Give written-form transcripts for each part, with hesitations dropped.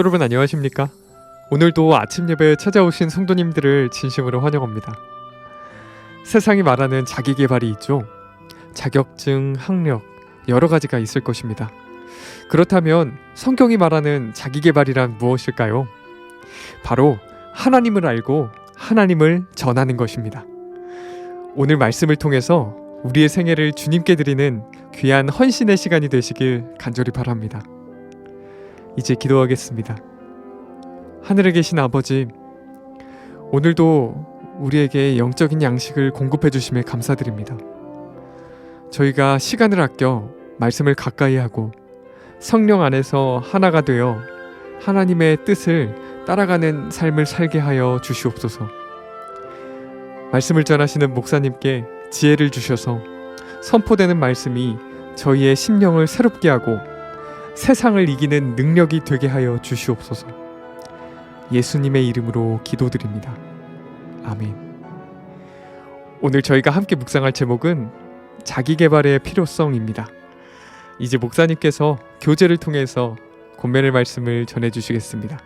여러분 안녕하십니까? 오늘도 아침 예배에 찾아오신 성도님들을 진심으로 환영합니다. 세상이 말하는 자기 개발이 있죠. 자격증, 학력, 여러 가지가 있을 것입니다. 그렇다면 성경이 말하는 자기 개발이란 무엇일까요? 바로 하나님을 알고 하나님을 전하는 것입니다. 오늘 말씀을 통해서 우리의 생애를 주님께 드리는 귀한 헌신의 시간이 되시길 간절히 바랍니다. 이제 기도하겠습니다. 하늘에 계신 아버지, 오늘도 우리에게 영적인 양식을 공급해 주심에 감사드립니다. 저희가 시간을 아껴 말씀을 가까이 하고 성령 안에서 하나가 되어 하나님의 뜻을 따라가는 삶을 살게 하여 주시옵소서. 말씀을 전하시는 목사님께 지혜를 주셔서 선포되는 말씀이 저희의 심령을 새롭게 하고 세상을 이기는 능력이 되게 하여 주시옵소서. 예수님의 이름으로 기도드립니다. 아멘. 오늘 저희가 함께 묵상할 제목은 자기개발의 필요성입니다. 이제 목사님께서 교제를 통해서 권면의 말씀을 전해주시겠습니다.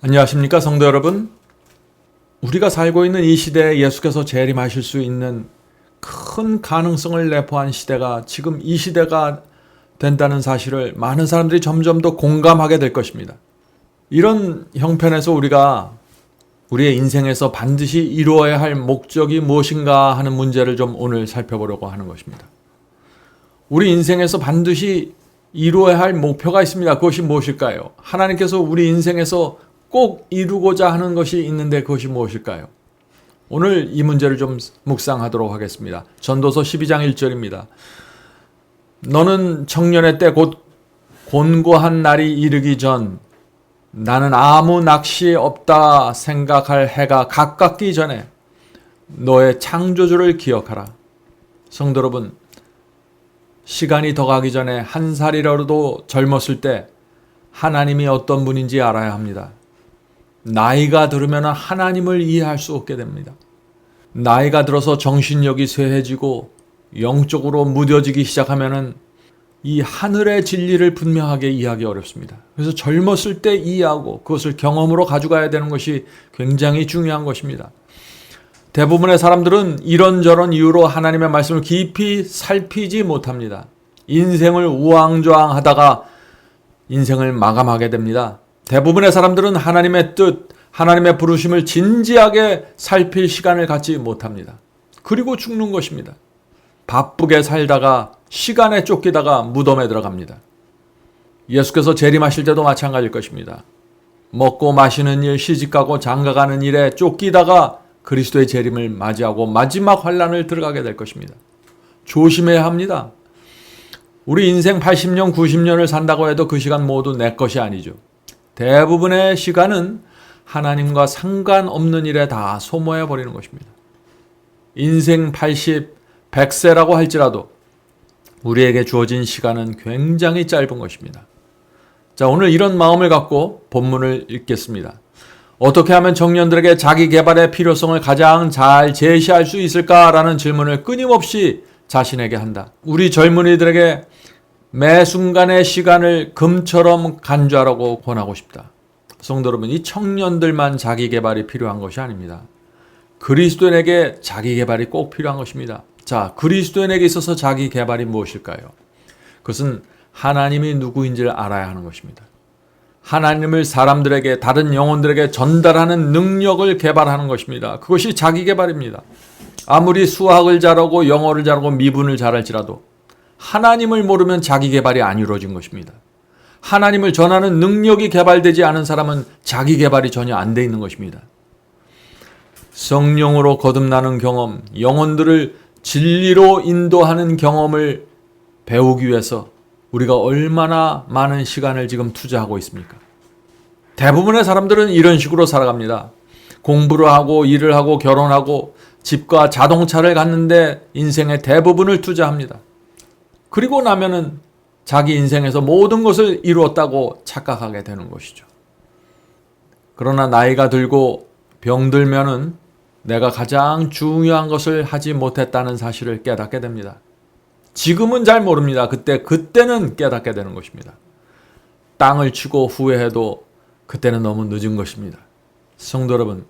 안녕하십니까 성도 여러분. 우리가 살고 있는 이 시대에 예수께서 재림하실 수 있는 큰 가능성을 내포한 시대가 지금 이 시대가 된다는 사실을 많은 사람들이 점점 더 공감하게 될 것입니다. 이런 형편에서 우리가 우리의 인생에서 반드시 이루어야 할 목적이 무엇인가 하는 문제를 좀 오늘 살펴보려고 하는 것입니다. 우리 인생에서 반드시 이루어야 할 목표가 있습니다. 그것이 무엇일까요? 하나님께서 우리 인생에서 꼭 이루고자 하는 것이 있는데 그것이 무엇일까요? 오늘 이 문제를 좀 묵상하도록 하겠습니다. 전도서 12장 1절입니다. 너는 청년의 때 곧 곤고한 날이 이르기 전 나는 아무 낚시 없다 생각할 해가 가깝기 전에 너의 창조주를 기억하라. 성도 여러분, 시간이 더 가기 전에 한 살이라도 젊었을 때 하나님이 어떤 분인지 알아야 합니다. 나이가 들으면 하나님을 이해할 수 없게 됩니다. 나이가 들어서 정신력이 쇠해지고 영적으로 무뎌지기 시작하면 이 하늘의 진리를 분명하게 이해하기 어렵습니다. 그래서 젊었을 때 이해하고 그것을 경험으로 가져가야 되는 것이 굉장히 중요한 것입니다. 대부분의 사람들은 이런저런 이유로 하나님의 말씀을 깊이 살피지 못합니다. 인생을 우왕좌왕하다가 인생을 마감하게 됩니다. 대부분의 사람들은 하나님의 뜻, 하나님의 부르심을 진지하게 살필 시간을 갖지 못합니다. 그리고 죽는 것입니다. 바쁘게 살다가 시간에 쫓기다가 무덤에 들어갑니다. 예수께서 재림하실 때도 마찬가지일 것입니다. 먹고 마시는 일, 시집가고 장가가는 일에 쫓기다가 그리스도의 재림을 맞이하고 마지막 환난을 들어가게 될 것입니다. 조심해야 합니다. 우리 인생 80년, 90년을 산다고 해도 그 시간 모두 내 것이 아니죠. 대부분의 시간은 하나님과 상관없는 일에 다 소모해버리는 것입니다. 인생 80, 100세라고 할지라도 우리에게 주어진 시간은 굉장히 짧은 것입니다. 자, 오늘 이런 마음을 갖고 본문을 읽겠습니다. 어떻게 하면 청년들에게 자기 개발의 필요성을 가장 잘 제시할 수 있을까라는 질문을 끊임없이 자신에게 한다. 우리 젊은이들에게 매 순간의 시간을 금처럼 간주하라고 권하고 싶다. 성도 여러분, 이 청년들만 자기 개발이 필요한 것이 아닙니다. 그리스도인에게 자기 개발이 꼭 필요한 것입니다. 자, 그리스도인에게 있어서 자기 개발이 무엇일까요? 그것은 하나님이 누구인지를 알아야 하는 것입니다. 하나님을 사람들에게, 다른 영혼들에게 전달하는 능력을 개발하는 것입니다. 그것이 자기 개발입니다. 아무리 수학을 잘하고 영어를 잘하고 미분을 잘할지라도 하나님을 모르면 자기 개발이 안 이루어진 것입니다. 하나님을 전하는 능력이 개발되지 않은 사람은 자기 개발이 전혀 안 돼 있는 것입니다. 성령으로 거듭나는 경험, 영혼들을 진리로 인도하는 경험을 배우기 위해서 우리가 얼마나 많은 시간을 지금 투자하고 있습니까? 대부분의 사람들은 이런 식으로 살아갑니다. 공부를 하고 일을 하고 결혼하고 집과 자동차를 갖는데 인생의 대부분을 투자합니다. 그리고 나면은 자기 인생에서 모든 것을 이루었다고 착각하게 되는 것이죠. 그러나 나이가 들고 병들면은 내가 가장 중요한 것을 하지 못했다는 사실을 깨닫게 됩니다. 지금은 잘 모릅니다. 그때는 깨닫게 되는 것입니다. 땅을 치고 후회해도 그때는 너무 늦은 것입니다. 성도 여러분,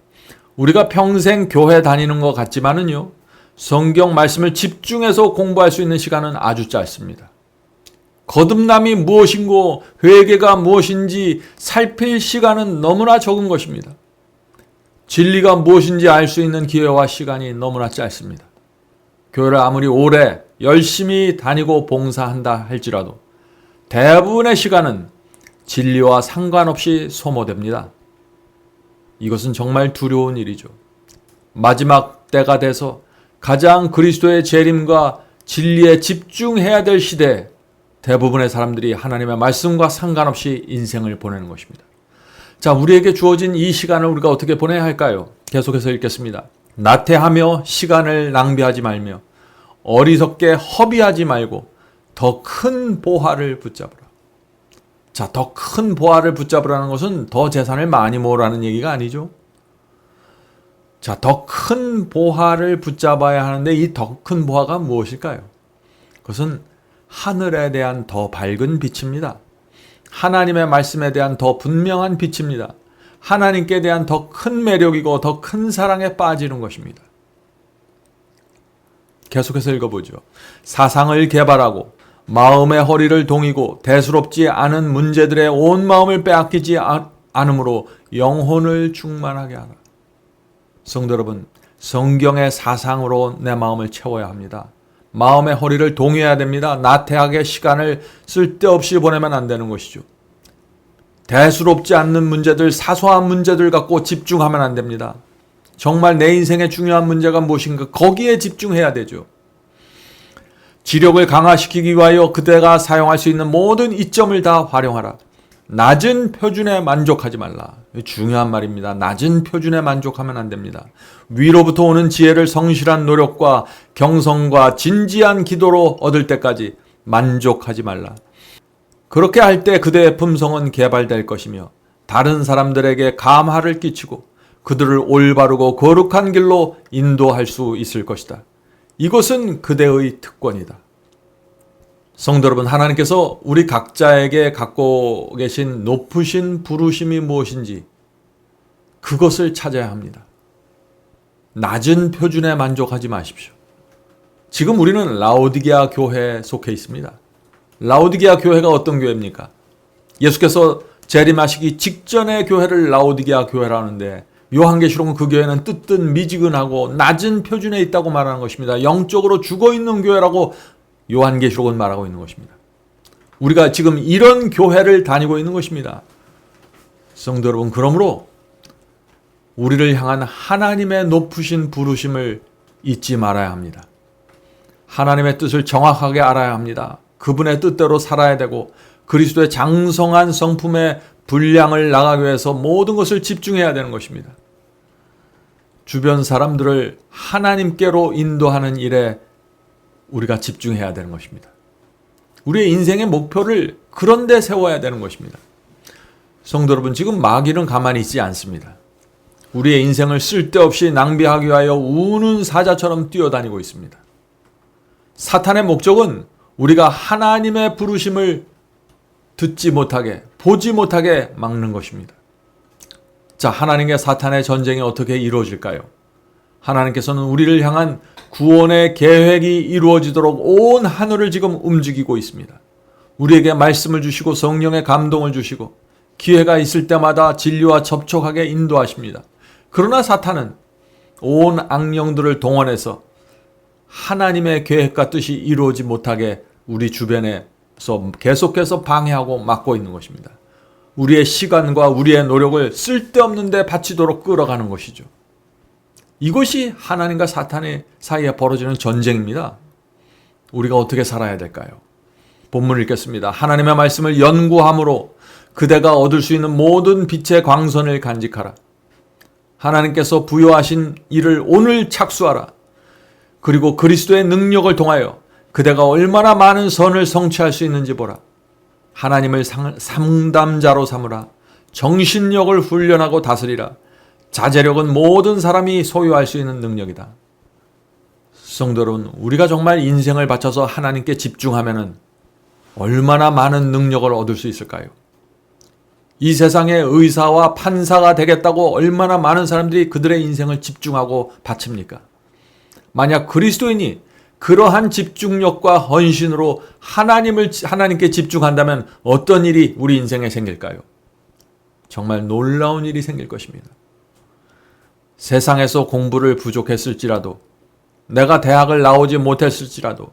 우리가 평생 교회 다니는 것 같지만은요, 성경 말씀을 집중해서 공부할 수 있는 시간은 아주 짧습니다. 거듭남이 무엇인고 회개가 무엇인지 살필 시간은 너무나 적은 것입니다. 진리가 무엇인지 알 수 있는 기회와 시간이 너무나 짧습니다. 교회를 아무리 오래 열심히 다니고 봉사한다 할지라도 대부분의 시간은 진리와 상관없이 소모됩니다. 이것은 정말 두려운 일이죠. 마지막 때가 돼서 가장 그리스도의 재림과 진리에 집중해야 될 시대에 대부분의 사람들이 하나님의 말씀과 상관없이 인생을 보내는 것입니다. 자, 우리에게 주어진 이 시간을 우리가 어떻게 보내야 할까요? 계속해서 읽겠습니다. 나태하며 시간을 낭비하지 말며 어리석게 허비하지 말고 더 큰 보화를 붙잡으라. 자, 더 큰 보화를 붙잡으라는 것은 더 재산을 많이 모으라는 얘기가 아니죠. 자, 더 큰 보화를 붙잡아야 하는데 이 더 큰 보화가 무엇일까요? 그것은 하늘에 대한 더 밝은 빛입니다. 하나님의 말씀에 대한 더 분명한 빛입니다. 하나님께 대한 더 큰 매력이고 더 큰 사랑에 빠지는 것입니다. 계속해서 읽어보죠. 사상을 개발하고 마음의 허리를 동이고 대수롭지 않은 문제들에 온 마음을 빼앗기지 않으므로 영혼을 충만하게 하라. 성도 여러분, 성경의 사상으로 내 마음을 채워야 합니다. 마음의 허리를 동여야 됩니다. 나태하게 시간을 쓸데없이 보내면 안 되는 것이죠. 대수롭지 않는 문제들, 사소한 문제들 갖고 집중하면 안 됩니다. 정말 내 인생의 중요한 문제가 무엇인가 거기에 집중해야 되죠. 지력을 강화시키기 위하여 그대가 사용할 수 있는 모든 이점을 다 활용하라. 낮은 표준에 만족하지 말라. 중요한 말입니다. 낮은 표준에 만족하면 안 됩니다. 위로부터 오는 지혜를 성실한 노력과 경성과 진지한 기도로 얻을 때까지 만족하지 말라. 그렇게 할 때 그대의 품성은 개발될 것이며 다른 사람들에게 감화를 끼치고 그들을 올바르고 거룩한 길로 인도할 수 있을 것이다. 이것은 그대의 특권이다. 성도 여러분, 하나님께서 우리 각자에게 갖고 계신 높으신 부르심이 무엇인지 그것을 찾아야 합니다. 낮은 표준에 만족하지 마십시오. 지금 우리는 라오디게아 교회에 속해 있습니다. 라오디게아 교회가 어떤 교회입니까? 예수께서 재림하시기 직전의 교회를 라오디게아 교회라는데 요한계시록은 그 교회는 뜨뜻미지근하고 낮은 표준에 있다고 말하는 것입니다. 영적으로 죽어있는 교회라고 요한계시록은 말하고 있는 것입니다. 우리가 지금 이런 교회를 다니고 있는 것입니다. 성도 여러분, 그러므로 우리를 향한 하나님의 높으신 부르심을 잊지 말아야 합니다. 하나님의 뜻을 정확하게 알아야 합니다. 그분의 뜻대로 살아야 되고 그리스도의 장성한 성품의 분량을 나가기 위해서 모든 것을 집중해야 되는 것입니다. 주변 사람들을 하나님께로 인도하는 일에 우리가 집중해야 되는 것입니다. 우리의 인생의 목표를 그런 데 세워야 되는 것입니다. 성도 여러분, 지금 마귀는 가만히 있지 않습니다. 우리의 인생을 쓸데없이 낭비하기 위하여 우는 사자처럼 뛰어다니고 있습니다. 사탄의 목적은 우리가 하나님의 부르심을 듣지 못하게, 보지 못하게 막는 것입니다. 자, 하나님과 사탄의 전쟁이 어떻게 이루어질까요? 하나님께서는 우리를 향한 구원의 계획이 이루어지도록 온 하늘을 지금 움직이고 있습니다. 우리에게 말씀을 주시고 성령의 감동을 주시고 기회가 있을 때마다 진리와 접촉하게 인도하십니다. 그러나 사탄은 온 악령들을 동원해서 하나님의 계획과 뜻이 이루어지 못하게 우리 주변에서 계속해서 방해하고 막고 있는 것입니다. 우리의 시간과 우리의 노력을 쓸데없는 데 바치도록 끌어가는 것이죠. 이것이 하나님과 사탄의 사이에 벌어지는 전쟁입니다. 우리가 어떻게 살아야 될까요? 본문을 읽겠습니다. 하나님의 말씀을 연구함으로 그대가 얻을 수 있는 모든 빛의 광선을 간직하라. 하나님께서 부여하신 일을 오늘 착수하라. 그리고 그리스도의 능력을 통하여 그대가 얼마나 많은 선을 성취할 수 있는지 보라. 하나님을 상담자로 삼으라. 정신력을 훈련하고 다스리라. 자제력은 모든 사람이 소유할 수 있는 능력이다. 성도 여러분, 우리가 정말 인생을 바쳐서 하나님께 집중하면은 얼마나 많은 능력을 얻을 수 있을까요? 이 세상의 의사와 판사가 되겠다고 얼마나 많은 사람들이 그들의 인생을 집중하고 바칩니까? 만약 그리스도인이 그러한 집중력과 헌신으로 하나님께 집중한다면 어떤 일이 우리 인생에 생길까요? 정말 놀라운 일이 생길 것입니다. 세상에서 공부를 부족했을지라도, 내가 대학을 나오지 못했을지라도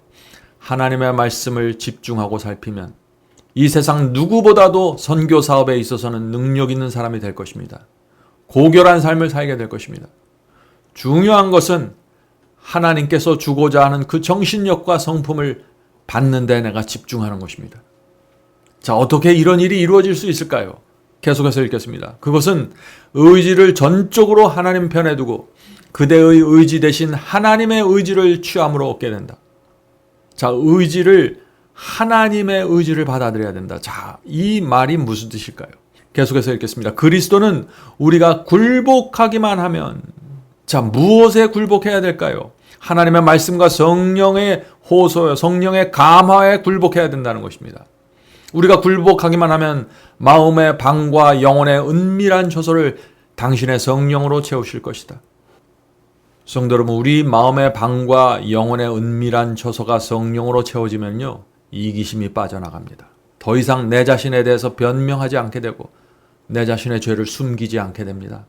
하나님의 말씀을 집중하고 살피면 이 세상 누구보다도 선교 사업에 있어서는 능력 있는 사람이 될 것입니다. 고결한 삶을 살게 될 것입니다. 중요한 것은 하나님께서 주고자 하는 그 정신력과 성품을 받는 데 내가 집중하는 것입니다. 자, 어떻게 이런 일이 이루어질 수 있을까요? 계속해서 읽겠습니다. 그것은 의지를 전적으로 하나님 편에 두고 그대의 의지 대신 하나님의 의지를 취함으로 얻게 된다. 자, 하나님의 의지를 받아들여야 된다. 자, 이 말이 무슨 뜻일까요? 계속해서 읽겠습니다. 그리스도는 우리가 굴복하기만 하면, 자, 무엇에 굴복해야 될까요? 하나님의 말씀과 성령의 호소요, 성령의 감화에 굴복해야 된다는 것입니다. 우리가 굴복하기만 하면 마음의 방과 영혼의 은밀한 처소를 당신의 성령으로 채우실 것이다. 성도 여러분, 우리 마음의 방과 영혼의 은밀한 처소가 성령으로 채워지면요, 이기심이 빠져나갑니다. 더 이상 내 자신에 대해서 변명하지 않게 되고 내 자신의 죄를 숨기지 않게 됩니다.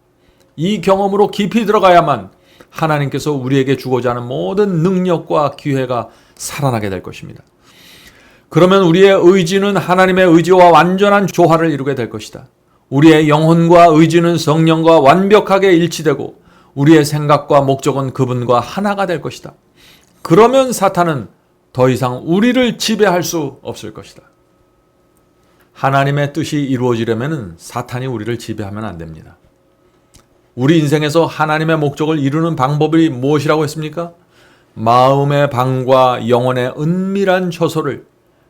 이 경험으로 깊이 들어가야만 하나님께서 우리에게 주고자 하는 모든 능력과 기회가 살아나게 될 것입니다. 그러면 우리의 의지는 하나님의 의지와 완전한 조화를 이루게 될 것이다. 우리의 영혼과 의지는 성령과 완벽하게 일치되고 우리의 생각과 목적은 그분과 하나가 될 것이다. 그러면 사탄은 더 이상 우리를 지배할 수 없을 것이다. 하나님의 뜻이 이루어지려면 사탄이 우리를 지배하면 안 됩니다. 우리 인생에서 하나님의 목적을 이루는 방법이 무엇이라고 했습니까? 마음의 방과 영혼의 은밀한 처소를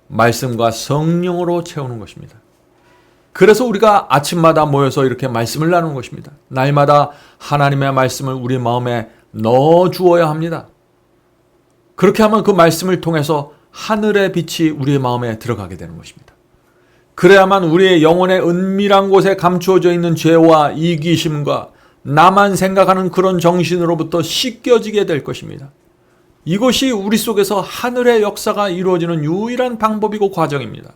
말씀과 성령으로 채우는 것입니다. 그래서 우리가 아침마다 모여서 이렇게 말씀을 나누는 것입니다. 날마다 하나님의 말씀을 우리 마음에 넣어 주어야 합니다. 그렇게 하면 그 말씀을 통해서 하늘의 빛이 우리의 마음에 들어가게 되는 것입니다. 그래야만 우리의 영혼의 은밀한 곳에 감추어져 있는 죄와 이기심과 나만 생각하는 그런 정신으로부터 씻겨지게 될 것입니다. 이것이 우리 속에서 하늘의 역사가 이루어지는 유일한 방법이고 과정입니다.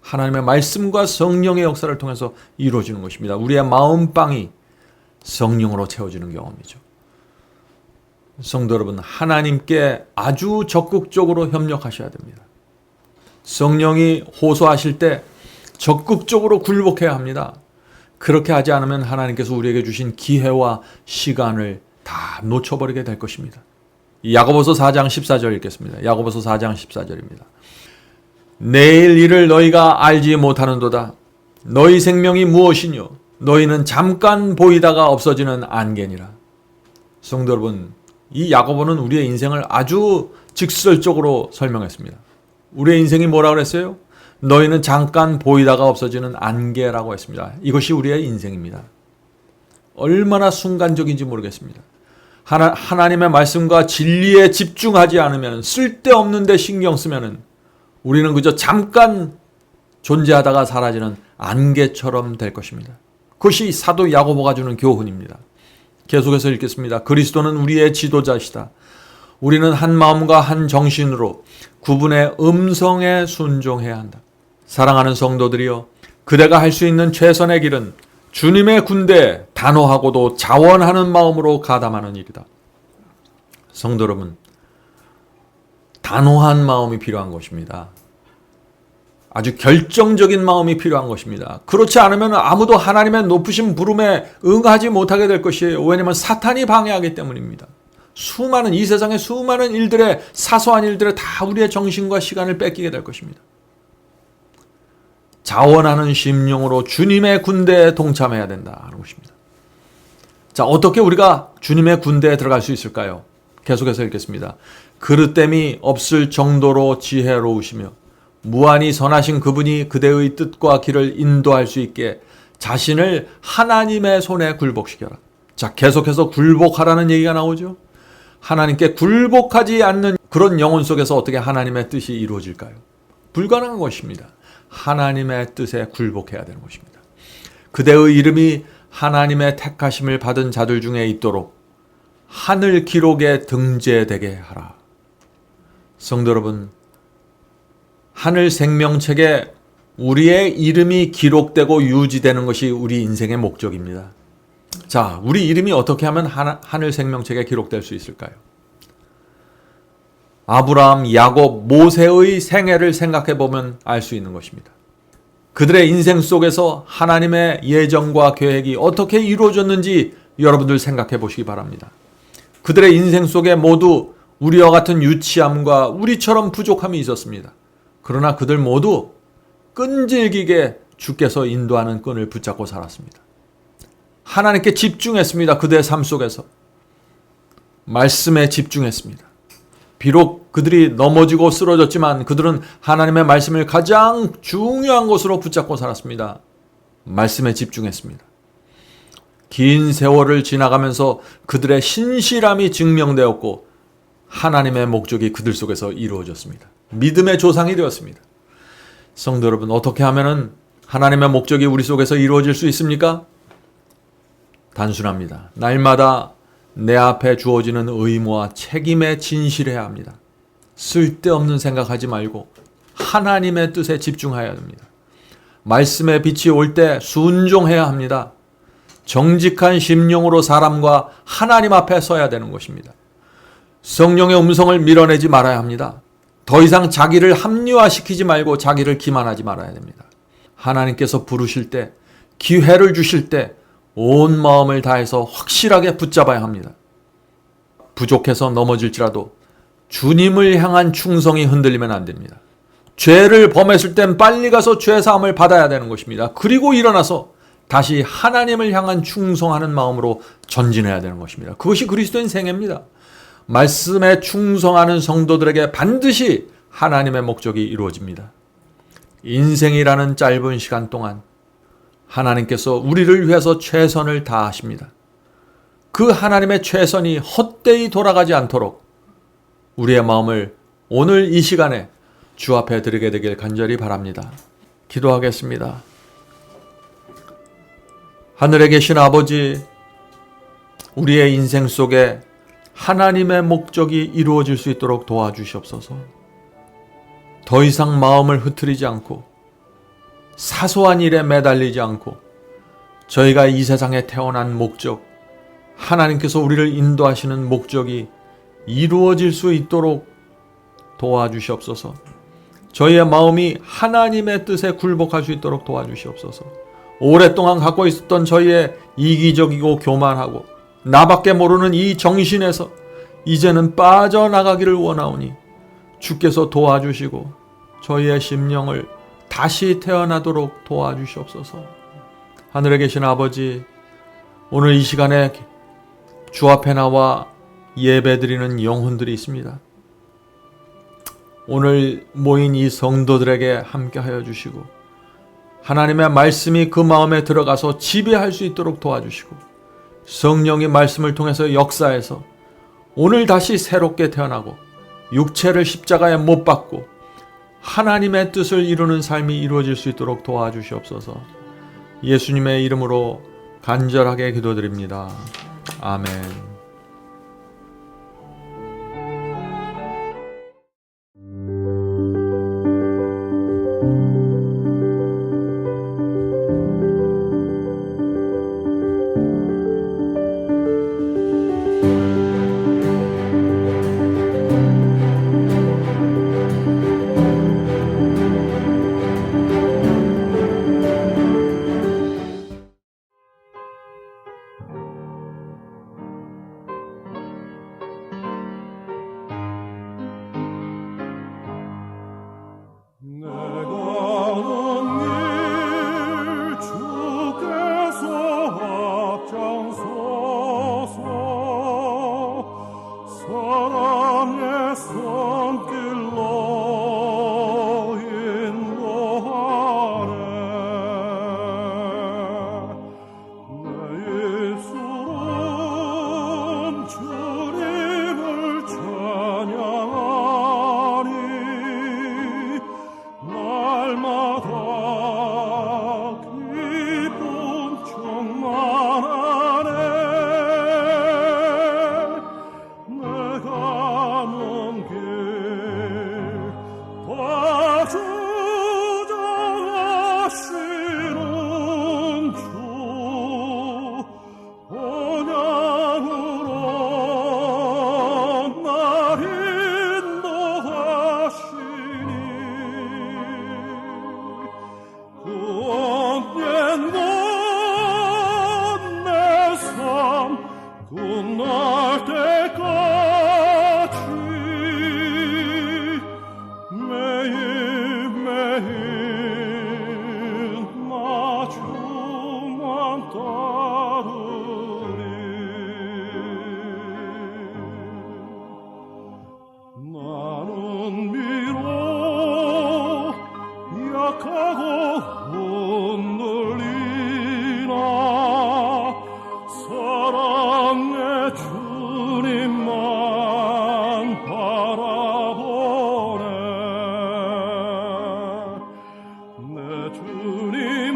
하나님의 말씀과 성령의 역사를 통해서 이루어지는 것입니다. 우리의 마음방이 성령으로 채워지는 경험이죠. 성도 여러분, 하나님께 아주 적극적으로 협력하셔야 됩니다. 성령이 호소하실 때 적극적으로 굴복해야 합니다. 그렇게 하지 않으면 하나님께서 우리에게 주신 기회와 시간을 다 놓쳐버리게 될 것입니다. 야고보서 4장 14절 읽겠습니다. 야고보서 4장 14절입니다. 내일 일을 너희가 알지 못하는도다. 너희 생명이 무엇이뇨? 너희는 잠깐 보이다가 없어지는 안개니라. 성도 여러분, 이 야고보는 우리의 인생을 아주 직설적으로 설명했습니다. 우리의 인생이 뭐라고 그랬어요? 너희는 잠깐 보이다가 없어지는 안개라고 했습니다. 이것이 우리의 인생입니다. 얼마나 순간적인지 모르겠습니다. 하나님의 말씀과 진리에 집중하지 않으면, 쓸데없는 데 신경 쓰면은 우리는 그저 잠깐 존재하다가 사라지는 안개처럼 될 것입니다. 그것이 사도 야고보가 주는 교훈입니다. 계속해서 읽겠습니다. 그리스도는 우리의 지도자시다. 우리는 한 마음과 한 정신으로 그분의 음성에 순종해야 한다. 사랑하는 성도들이여, 그대가 할 수 있는 최선의 길은 주님의 군대에 단호하고도 자원하는 마음으로 가담하는 일이다. 성도 여러분, 단호한 마음이 필요한 것입니다. 아주 결정적인 마음이 필요한 것입니다. 그렇지 않으면 아무도 하나님의 높으신 부름에 응하지 못하게 될 것이에요. 왜냐하면 사탄이 방해하기 때문입니다. 이 세상의 수많은 일들에, 사소한 일들에 다 우리의 정신과 시간을 뺏기게 될 것입니다. 자원하는 심령으로 주님의 군대에 동참해야 된다는 것입니다. 자, 어떻게 우리가 주님의 군대에 들어갈 수 있을까요? 계속해서 읽겠습니다. 그릇됨이 없을 정도로 지혜로우시며 무한히 선하신 그분이 그대의 뜻과 길을 인도할 수 있게 자신을 하나님의 손에 굴복시켜라. 자, 계속해서 굴복하라는 얘기가 나오죠. 하나님께 굴복하지 않는 그런 영혼 속에서 어떻게 하나님의 뜻이 이루어질까요? 불가능한 것입니다. 하나님의 뜻에 굴복해야 되는 것입니다. 그대의 이름이 하나님의 택하심을 받은 자들 중에 있도록 하늘 기록에 등재되게 하라. 성도 여러분, 하늘 생명책에 우리의 이름이 기록되고 유지되는 것이 우리 인생의 목적입니다. 자, 우리 이름이 어떻게 하면 하늘 생명책에 기록될 수 있을까요? 아브라함, 야곱, 모세의 생애를 생각해 보면 알 수 있는 것입니다. 그들의 인생 속에서 하나님의 예정과 계획이 어떻게 이루어졌는지 여러분들 생각해 보시기 바랍니다. 그들의 인생 속에 모두 우리와 같은 유치함과 우리처럼 부족함이 있었습니다. 그러나 그들 모두 끈질기게 주께서 인도하는 끈을 붙잡고 살았습니다. 하나님께 집중했습니다. 그들의 삶 속에서. 말씀에 집중했습니다. 비록 그들이 넘어지고 쓰러졌지만 그들은 하나님의 말씀을 가장 중요한 것으로 붙잡고 살았습니다. 말씀에 집중했습니다. 긴 세월을 지나가면서 그들의 신실함이 증명되었고 하나님의 목적이 그들 속에서 이루어졌습니다. 믿음의 조상이 되었습니다. 성도 여러분, 어떻게 하면 하나님의 목적이 우리 속에서 이루어질 수 있습니까? 단순합니다. 날마다 내 앞에 주어지는 의무와 책임에 진실해야 합니다. 쓸데없는 생각하지 말고 하나님의 뜻에 집중해야 됩니다. 말씀의 빛이 올 때 순종해야 합니다. 정직한 심령으로 사람과 하나님 앞에 서야 되는 것입니다. 성령의 음성을 밀어내지 말아야 합니다. 더 이상 자기를 합리화시키지 말고 자기를 기만하지 말아야 됩니다. 하나님께서 부르실 때, 기회를 주실 때 온 마음을 다해서 확실하게 붙잡아야 합니다. 부족해서 넘어질지라도 주님을 향한 충성이 흔들리면 안 됩니다. 죄를 범했을 땐 빨리 가서 죄사함을 받아야 되는 것입니다. 그리고 일어나서 다시 하나님을 향한 충성하는 마음으로 전진해야 되는 것입니다. 그것이 그리스도인 생애입니다. 말씀에 충성하는 성도들에게 반드시 하나님의 목적이 이루어집니다. 인생이라는 짧은 시간 동안 하나님께서 우리를 위해서 최선을 다하십니다. 그 하나님의 최선이 헛되이 돌아가지 않도록 우리의 마음을 오늘 이 시간에 주 앞에 드리게 되길 간절히 바랍니다. 기도하겠습니다. 하늘에 계신 아버지, 우리의 인생 속에 하나님의 목적이 이루어질 수 있도록 도와주시옵소서. 더 이상 마음을 흐트리지 않고 사소한 일에 매달리지 않고 저희가 이 세상에 태어난 목적, 하나님께서 우리를 인도하시는 목적이 이루어질 수 있도록 도와주시옵소서. 저희의 마음이 하나님의 뜻에 굴복할 수 있도록 도와주시옵소서. 오랫동안 갖고 있었던 저희의 이기적이고 교만하고 나밖에 모르는 이 정신에서 이제는 빠져나가기를 원하오니 주께서 도와주시고 저희의 심령을 다시 태어나도록 도와주시옵소서. 하늘에 계신 아버지, 오늘 이 시간에 주 앞에 나와 예배드리는 영혼들이 있습니다. 오늘 모인 이 성도들에게 함께하여 주시고 하나님의 말씀이 그 마음에 들어가서 지배할 수 있도록 도와주시고 성령의 말씀을 통해서 역사해서 오늘 다시 새롭게 태어나고 육체를 십자가에 못 박고 하나님의 뜻을 이루는 삶이 이루어질 수 있도록 도와주시옵소서. 예수님의 이름으로 간절하게 기도드립니다. 아멘. 구원된 내 삶 끝날 때까지 매일매일 나 주만 따르리. 나는 비록 약하고 흔들리나 사랑의 주님만 바라보네. 내 주님